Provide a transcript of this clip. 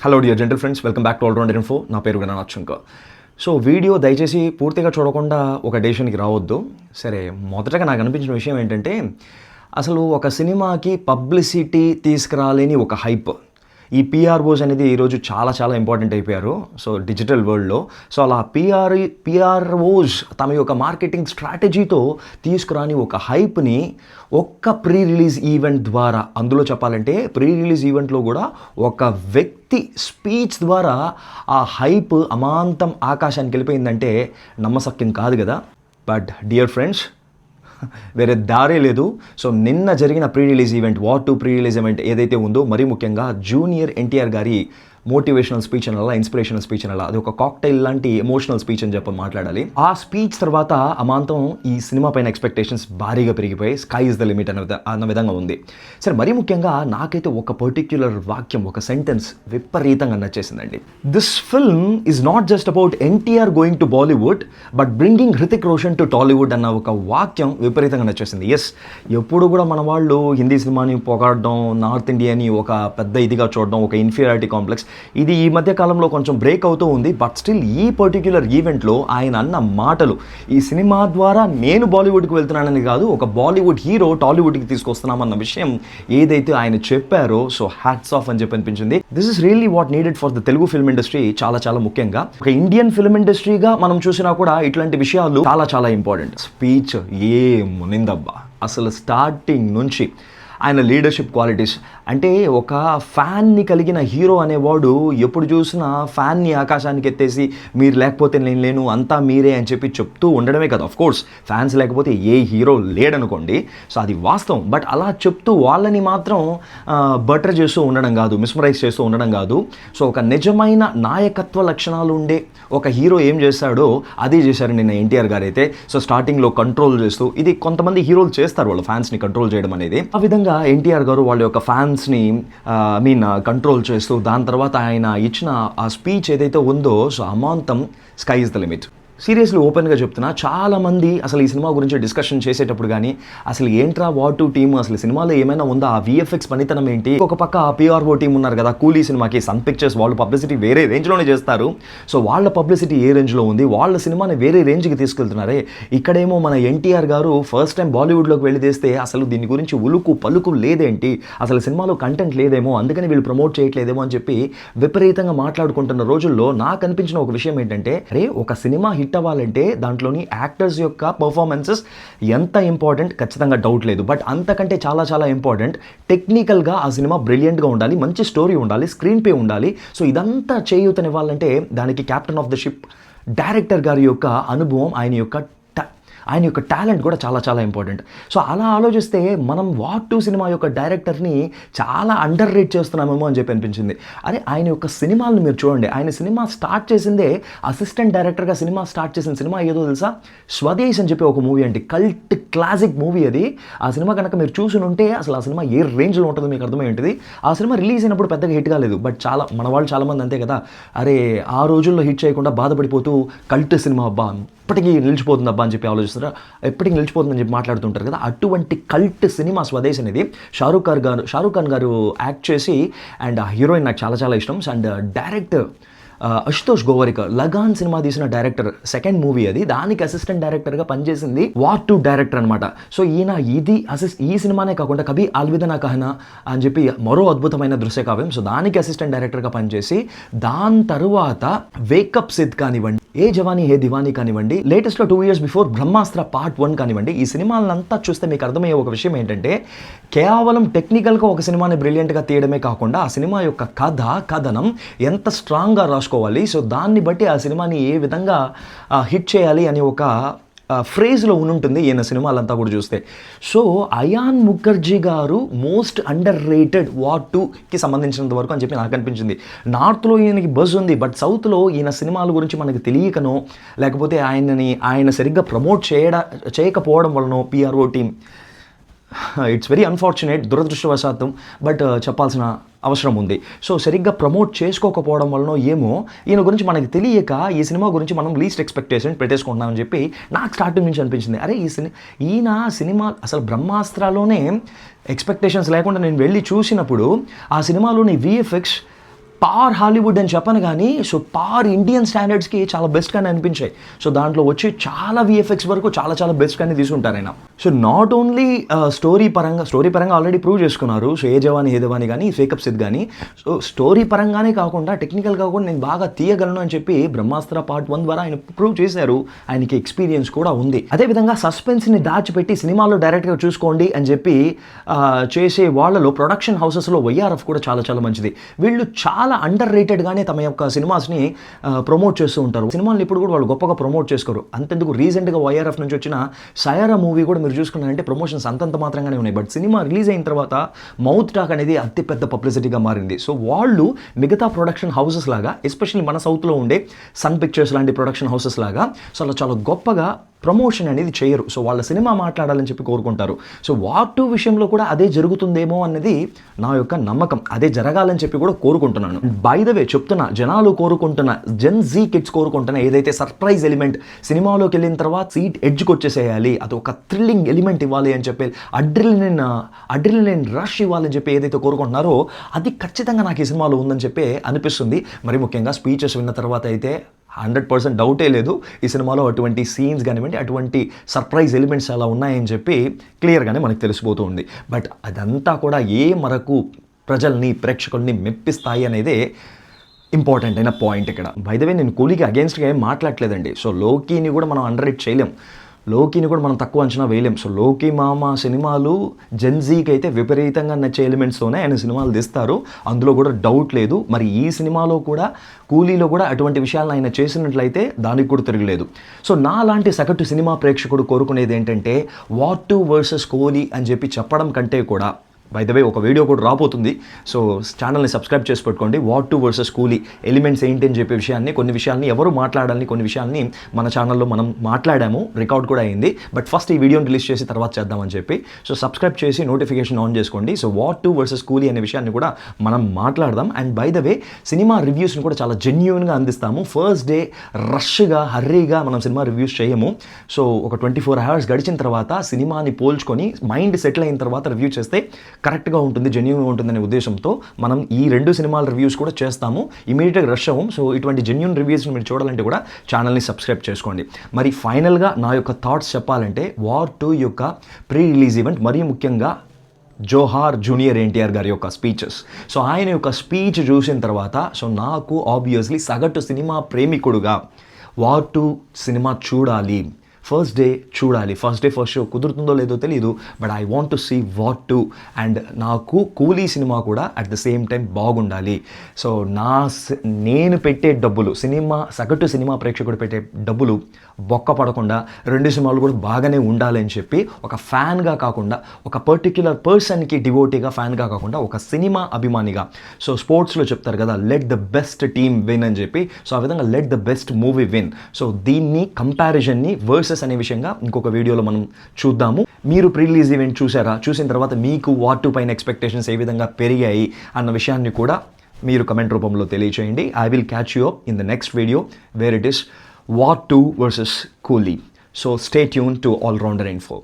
Hello dear gentle friends, welcome back to all rounder info. నా పేరు Gananath Shankar. So video దయచేసి పూర్తిగా చూడకుండా ఒక డెసిషన్కి రావద్దు. సరే, మొదటగా నాకు అనిపించిన విషయం ఏంటంటే, అసలు ఒక సినిమాకి పబ్లిసిటీ తీసుకురాలేని ఒక హైప్, ఈ పిఆర్ఓస్ అనేది ఈరోజు చాలా చాలా ఇంపార్టెంట్ అయిపోయారు. సో డిజిటల్ వరల్డ్లో సో అలా పిఆర్ఓస్ తమ యొక్క మార్కెటింగ్ స్ట్రాటజీతో తీసుకురాని ఒక హైప్ని ఒక్క ప్రీ రిలీజ్ ఈవెంట్ ద్వారా, అందులో చెప్పాలంటే ప్రీ రిలీజ్ ఈవెంట్లో కూడా ఒక వ్యక్తి స్పీచ్ ద్వారా ఆ హైప్ అమాంతం ఆకాశానికి వెళ్ళిపోయిందంటే నమ్మశక్యం కాదు కదా. బట్ డియర్ ఫ్రెండ్స్, వేరే దారే లేదు. సో నిన్న జరిగిన pre release event, war 2 pre release event ఏదైతే ఉందో, మరీ ముఖ్యంగా జూనియర్ ఎన్టీఆర్ గారి మోటివేషనల్ స్పీచ్ అనాలా, ఇన్స్పిరేషనల్ స్పీచ్ అనాలా, అది ఒక కాక్టైల్ లాంటి ఎమోషనల్ స్పీచ్ అని చెప్పి మాట్లాడాలి. ఆ స్పీచ్ తర్వాత అమాంతం ఈ సినిమా పైన ఎక్స్పెక్టేషన్స్ భారీగా పెరిగిపోయి స్కై ఇస్ ద లిమిట్ అన్న విధంగా ఉంది. సరే, మరీ ముఖ్యంగా నాకైతే ఒక పర్టిక్యులర్ వాక్యం, ఒక సెంటెన్స్ విపరీతంగా నచ్చేసిందండి. This film is not just about NTR going to Bollywood but bringing Hrithik Roshan to Tollywood అన్న ఒక వాక్యం విపరీతంగా నచ్చేసింది. ఎస్, ఎప్పుడు కూడా మన వాళ్ళు హిందీ సినిమాని పొగాడడం, నార్త్ ఇండియాని ఒక పెద్ద ఇదిగా చూడడం, ఒక ఇన్ఫీరియారిటీ కాంప్లెక్స్, ఇది ఈ మధ్య కాలంలో కొంచెం బ్రేక్ అవుతూ ఉంది. బట్ స్టిల్ ఈ పర్టిక్యులర్ ఈవెంట్లో ఆయన అన్న మాటలు, ఈ సినిమా ద్వారా నేను బాలీవుడ్కి వెళ్తున్నానని కాదు, ఒక బాలీవుడ్ హీరో టాలీవుడ్కి తీసుకొస్తున్నామన్న విషయం ఏదైతే ఆయన చెప్పారో, సో హ్యాట్స్ ఆఫ్ అని చెప్పి అనిపించింది. This is really what needed for the Telugu film industry. చాలా చాలా ముఖ్యంగా ఒక ఇండియన్ ఫిల్మ్ ఇండస్ట్రీగా మనం చూసినా కూడా ఇట్లాంటి విషయాలు చాలా చాలా ఇంపార్టెంట్. స్పీచ్ ఏమునిందబ్బా, అసలు స్టార్టింగ్ నుంచి ఆయన లీడర్షిప్ క్వాలిటీస్, అంటే ఒక ఫ్యాన్ని కలిగిన హీరో అనేవాడు ఎప్పుడు చూసినా ఫ్యాన్ని ఆకాశానికి ఎత్తేసి మీరు లేకపోతే నేను లేను, అంతా మీరే అని చెప్పి చెప్తూ ఉండడమే కదా. కోర్స్ ఫ్యాన్స్ లేకపోతే ఏ హీరో లేడనుకోండి, సో అది వాస్తవం. బట్ అలా చెప్తూ వాళ్ళని మాత్రం బటర్ చేస్తూ ఉండడం కాదు, మిస్మరైజ్ చేస్తూ ఉండడం కాదు. సో ఒక నిజమైన నాయకత్వ లక్షణాలు ఉండే ఒక హీరో ఏం చేస్తాడో అదే చేశారు నిన్న ఎన్టీఆర్ గారు అయితే. సో స్టార్టింగ్లో కంట్రోల్ చేస్తూ, ఇది కొంతమంది హీరోలు చేస్తారు వాళ్ళ ఫ్యాన్స్ని కంట్రోల్ చేయడం అనేది, ఆ విధంగా ఎన్టీఆర్ గారు వాళ్ళ యొక్క ఫ్యాన్స్ని కంట్రోల్ చేస్తూ, దాని తర్వాత ఆయన ఇచ్చిన ఆ స్పీచ్ ఏదైతే ఉందో, సో అమాంతం sky is the limit. Seriously ఓపెన్గా చెప్తున్నా, చాలామంది అసలు ఈ సినిమా గురించి డిస్కషన్ చేసేటప్పుడు కానీ అసలు ఏంట్రా వార్ 2 టీమ్, అసలు సినిమాలో ఏమైనా ఉందా, ఆ విఎఫ్ఎక్స్ పనితనం ఏంటి, ఒక పక్క ఆ పిఆర్ఓ టీం ఉన్నారు కదా కూలీ సినిమాకి, సన్ పిక్చర్స్, వాళ్ళు పబ్లిసిటీ వేరే రేంజ్లోనే చేస్తారు. సో వాళ్ళ పబ్లిసిటీ ఏ రేంజ్లో ఉంది, వాళ్ళ సినిమాని వేరే రేంజ్కి తీసుకెళ్తున్నారే. ఇక్కడేమో మన ఎన్టీఆర్ గారు ఫస్ట్ టైం బాలీవుడ్లోకి వెళ్ళి తీస్తే అసలు దీని గురించి ఉలుకు పలుకు లేదేంటి, అసలు సినిమాలో కంటెంట్ లేదేమో, అందుకని వీళ్ళు ప్రమోట్ చేయట్లేదేమో అని చెప్పి విపరీతంగా మాట్లాడుకుంటున్న రోజుల్లో నాకు అనిపించిన ఒక విషయం ఏంటంటే, అరే ఒక సినిమా హిట్ అవ్వాలంటే దాంట్లోని యాక్టర్స్ యొక్క పర్ఫార్మెన్సెస్ ఎంత ఇంపార్టెంట్, ఖచ్చితంగా డౌట్ లేదు. బట్ అంతకంటే చాలా చాలా ఇంపార్టెంట్ టెక్నికల్గా ఆ సినిమా బ్రిలియంట్గా ఉండాలి, మంచి స్టోరీ ఉండాలి, స్క్రీన్ ప్లే ఉండాలి. సో ఇదంతా చేయూతనివ్వాలంటే దానికి captain of the ship director గారి యొక్క అనుభవం, ఆయన యొక్క టాలెంట్ కూడా చాలా చాలా ఇంపార్టెంట్. సో అలా ఆలోచిస్తే మనం వార్ 2 సినిమా యొక్క డైరెక్టర్ని చాలా అండర్ రేట్ చేస్తున్నామేమో అని చెప్పి అనిపించింది. అరే ఆయన యొక్క సినిమాలను మీరు చూడండి, ఆయన సినిమా స్టార్ట్ చేసిందే అసిస్టెంట్ డైరెక్టర్గా సినిమా స్టార్ట్ చేసిన సినిమా ఏదో తెలుసా, స్వదేశ్ అని చెప్పి ఒక మూవీ అండి, కల్ట్ క్లాసిక్ మూవీ అది. ఆ సినిమా కనుక మీరు చూసి ఉంటే అసలు ఆ సినిమా ఏ రేంజ్లో ఉంటుందో మీకు అర్థమై ఉంటుంది. ఆ సినిమా రిలీజ్ అయినప్పుడు పెద్దగా హిట్ కాలేదు, బట్ మన వాళ్ళు చాలామంది అంతే కదా, అరే ఆ రోజుల్లో హిట్ చేయకుండా బాధపడిపోతూ కల్ట్ సినిమా అబ్బా ఎప్పటికీ నిలిచిపోతుంది అబ్బా అని చెప్పి ఆలోచిస్తారు, ఎప్పటికీ నిలిచిపోతుందని చెప్పి మాట్లాడుతుంటారు కదా. అటువంటి కల్ట్ సినిమా స్వదేశ్ అనేది షారూఖ్ ఖాన్ గారు యాక్ట్ చేసి, అండ్ ఆ హీరోయిన్ నాకు చాలా చాలా ఇష్టం. And director Ashutosh Gowariker, Lagaan cinema తీసిన డైరెక్టర్, సెకండ్ మూవీ అది, దానికి అసిస్టెంట్ డైరెక్టర్గా పనిచేసింది వార్ 2 డైరెక్టర్ అనమాట. సో ఈయన ఈ సినిమానే కాకుండా కభీ అల్విదా నా కహనా అని చెప్పి మరో అద్భుతమైన దృశ్య కావ్యం, సో దానికి అసిస్టెంట్ డైరెక్టర్గా పనిచేసి, దాని తరువాత వేకప్ సిద్ కానివ్వండి, ఏ జవానీ హే దివానీ కానివ్వండి, లేటెస్ట్లో 2 years బిఫోర్ బ్రహ్మాస్త్ర పార్ట్ 1 కానివ్వండి, ఈ సినిమాలంతా చూస్తే మీకు అర్థమయ్యే ఒక విషయం ఏంటంటే, కేవలం టెక్నికల్గా ఒక సినిమాని బ్రిలియంట్గా తీయడమే కాకుండా ఆ సినిమా యొక్క కథనం ఎంత స్ట్రాంగ్గా రాసుకోవాలి, సో దాన్ని బట్టి ఆ సినిమాని ఏ విధంగా హిట్ చేయాలి అని ఒక ఫ్రేజ్లో ఉంటుంది ఈయన సినిమాలంతా కూడా చూస్తే. సో అయాన్ ముఖర్జీ గారు మోస్ట్ అండర్ రేటెడ్ వార్ 2కి సంబంధించినంత వరకు అని చెప్పి నాకు అనిపించింది. నార్త్లో ఈయనకి బజ్ ఉంది, బట్ సౌత్లో ఈయన సినిమాల గురించి మనకి తెలియకనో, లేకపోతే ఆయన సరిగ్గా ప్రమోట్ చేయకపోవడం వలనో PRO team, it's very unfortunate, దురదృష్టవశాత్తు, బట్ చెప్పాల్సిన అవసరం ఉంది. సో సరిగ్గా ప్రమోట్ చేసుకోకపోవడం వలన ఏమో ఈయన గురించి మనకి తెలియక ఈ సినిమా గురించి మనం లీస్ట్ ఎక్స్పెక్టేషన్ పెట్టేసుకుంటున్నామని చెప్పి నాకు స్టార్టింగ్ నుంచి అనిపించింది. అరే ఈయన సినిమా అసలు బ్రహ్మాస్త్రాలోనే ఎక్స్పెక్టేషన్స్ లేకుండా నేను వెళ్ళి చూసినప్పుడు ఆ సినిమాలోని విఎఫ్ఎక్స్ పార్ హాలీవుడ్ అని చెప్పను కానీ సో పార్ ఇండియన్ స్టాండర్డ్స్కి చాలా బెస్ట్ కానీ అనిపించాయి. సో దాంట్లో వచ్చి చాలా విఎఫ్ఎక్స్ వరకు చాలా చాలా బెస్ట్ కానీ తీసుకుంటారు ఆయన. సో నాట్ ఓన్లీ స్టోరీ పరంగా ఆల్రెడీ ప్రూవ్ చేసుకున్నారు. సో ఏ జవాని ఏ దేవాని కానీ ఫేకప్ సిద్ కానీ సో స్టోరీ పరంగానే కాకుండా టెక్నికల్గా కూడా నేను బాగా తీయగలను అని చెప్పి బ్రహ్మాస్త్ర పార్ట్ 1 ద్వారా ఆయన ప్రూవ్ చేశారు. ఆయనకి ఎక్స్పీరియన్స్ కూడా ఉంది. అదేవిధంగా సస్పెన్స్ని దాచిపెట్టి సినిమాలో డైరెక్ట్గా చూసుకోండి అని చెప్పి చేసే వాళ్ళలో ప్రొడక్షన్ హౌసెస్లో వైఆర్ఎఫ్ కూడా చాలా చాలా మంచిది. వీళ్ళు చాలా అండర్ రేటెడ్గానే తమ యొక్క సినిమాస్ని ప్రమోట్ చేస్తూ ఉంటారు. సినిమాలు ఇప్పుడు కూడా వాళ్ళు గొప్పగా ప్రమోట్ చేసుకోరు. అంతెందుకు రీసెంట్గా వైఆర్ఎఫ్ నుంచి వచ్చిన సయారా మూవీ కూడా మీరు చూసుకున్నారంటే ప్రమోషన్స్ అంతంత మాత్రంగానే ఉన్నాయి. బట్ సినిమా రిలీజ్ అయిన తర్వాత మౌత్ టాక్ అనేది అతిపెద్ద పబ్లిసిటీగా మారింది. సో వాళ్ళు మిగతా ప్రొడక్షన్ హౌసెస్ లాగా ఎస్పెషల్లీ మన సౌత్లో ఉండే సన్ పిక్చర్స్ లాంటి ప్రొడక్షన్ హౌసెస్ లాగా చాలా చాలా గొప్పగా ప్రమోషన్ అనేది చేయరు. సో వాళ్ళ సినిమా మాట్లాడాలని చెప్పి కోరుకుంటారు. సో వార్ 2 విషయంలో కూడా అదే జరుగుతుందేమో అన్నది నా యొక్క నమ్మకం. అదే జరగాలని చెప్పి కూడా కోరుకుంటున్నాను. బై ద వే చెప్తున్నా, జనాలు కోరుకుంటున్న జెన్ జీ కిడ్స్ కోరుకుంటున్న ఏదైతే సర్ప్రైజ్ ఎలిమెంట్ సినిమాలోకి వెళ్ళిన తర్వాత సీట్ ఎడ్జ్కి వచ్చేసేయాలి, అది ఒక థ్రిల్లింగ్ ఎలిమెంట్ ఇవ్వాలి అని చెప్పి అడ్రిలిన్ రష్ ఇవ్వాలని చెప్పి ఏదైతే కోరుకుంటున్నారో అది ఖచ్చితంగా నాకు ఈ సినిమాలో ఉందని చెప్పి అనిపిస్తుంది. మరి ముఖ్యంగా స్పీచెస్ విన్న తర్వాత అయితే 100% డౌటే లేదు ఈ సినిమాలో అటువంటి సీన్స్ కానివ్వండి, అటువంటి సర్ప్రైజ్ ఎలిమెంట్స్ అలా ఉన్నాయని చెప్పి క్లియర్గానే మనకు తెలిసిపోతూ ఉంది. బట్ అదంతా కూడా ఏ మరకు ప్రజల్ని ప్రేక్షకుల్ని మెప్పిస్తాయి అనేదే ఇంపార్టెంట్ అయిన పాయింట్ ఇక్కడ. బై ద వే నేను కూలీకి అగేన్స్ట్గా ఏం మాట్లాడలేదండి. సో లోకీని కూడా మనం అండర్ రేట్ చేయలేం, లోకీని కూడా మనం తక్కువ అంచనా వేయలేం. సో లోకీ మామ సినిమాలు జెన్జీకి అయితే విపరీతంగా నచ్చే ఎలిమెంట్స్తోనే ఆయన సినిమాలు తీస్తారు, అందులో కూడా డౌట్ లేదు. మరి ఈ సినిమాలో కూడా కూలీలో కూడా అటువంటి విషయాలను ఆయన చేసినట్లయితే దానికి కూడా తిరగలేదు. సో నా లాంటి సగటు సినిమా ప్రేక్షకుడు కోరుకునేది ఏంటంటే వార్ 2 వర్సెస్ కోహ్లీ అని చెప్పి చెప్పడం కంటే కూడా, బై ద వే ఒక వీడియో కూడా రాబోతుంది. సో ఛానల్ని సబ్స్క్రైబ్ చేసి పెట్టుకోండి. వార్ 2 వర్సెస్ కూలీ ఎలిమెంట్స్ ఏంటి అని చెప్పే విషయాన్ని, కొన్ని విషయాల్ని ఎవరు మాట్లాడాలని కొన్ని విషయాల్ని మన ఛానల్లో మనం మాట్లాడాము, రికార్డ్ కూడా అయింది. బట్ ఫస్ట్ ఈ వీడియోని రిలీజ్ చేసి తర్వాత చేద్దామని చెప్పి సో సబ్స్క్రైబ్ చేసి నోటిఫికేషన్ ఆన్ చేసుకోండి. సో వార్ 2 వర్సెస్ కూలీ అనే విషయాన్ని కూడా మనం మాట్లాడదాం. And by the way cinema రివ్యూస్ని కూడా చాలా జెన్యూన్గా అందిస్తాము. ఫస్ట్ డే రష్గా హర్రీగా మనం సినిమా రివ్యూస్ చేయము. సో ఒక 24 hours గడిచిన తర్వాత సినిమాని పోల్చుకొని మైండ్ సెటిల్ అయిన తర్వాత రివ్యూ చేస్తే కరెక్ట్గా ఉంటుంది, జెన్యూన్గా ఉంటుందనే ఉద్దేశంతో మనం ఈ 2 సినిమాల రివ్యూస్ కూడా చేస్తాము. ఇమీడియట్గా రష్ అవ్వం. సో ఇటువంటి జెన్యూన్ రివ్యూస్ని మీరు చూడాలంటే కూడా ఛానల్ని సబ్స్క్రైబ్ చేసుకోండి. మరి ఫైనల్గా నా యొక్క థాట్స్ చెప్పాలంటే వార్ 2 యొక్క ప్రీ రిలీజ్ ఈవెంట్, మరీ ముఖ్యంగా జోహార్ జూనియర్ ఎన్టీఆర్ గారి యొక్క స్పీచెస్, సో ఆయన యొక్క స్పీచ్ చూసిన తర్వాత సో నాకు ఆబ్వియస్లీ సగటు సినిమా ప్రేమికుడుగా వార్ 2 సినిమా చూడాలి, ఫస్ట్ డే చూడాలి. ఫస్ట్ షో కుదురుతుందో లేదో తెలియదు, but I want to see War 2. And నాకు కూలీ సినిమా కూడా అట్ ద సేమ్ టైం బాగుండాలి. సో నేను పెట్టే డబ్బులు, సగటు సినిమా ప్రేక్షకుడు పెట్టే డబ్బులు బొక్క పడకుండా 2 సినిమాలు కూడా బాగానే ఉండాలి అని చెప్పి ఒక ఫ్యాన్గా కాకుండా, ఒక పర్టిక్యులర్ పర్సన్కి డివోటీగా ఫ్యాన్గా కాకుండా, ఒక సినిమా అభిమానిగా. సో స్పోర్ట్స్లో చెప్తారు కదా, let the best team win అని చెప్పి. సో ఆ విధంగా let the best movie win. So దీన్ని కంపారిజన్ని వర్సెస్ అనే విషయంగా ఇంకొక వీడియోలో మనం చూద్దాము. మీరు ప్రీ రిలీజ్ ఈవెంట్ చూసారా? చూసిన తర్వాత మీకు వార్ 2 పైన ఎక్స్పెక్టేషన్స్ ఏ విధంగా పెరిగాయి అన్న విషయాన్ని కూడా మీరు కమెంట్ రూపంలో తెలియచేయండి. I will catch you up in the next video where it is war 2 versus Coolie. So stay tune to all rounder info.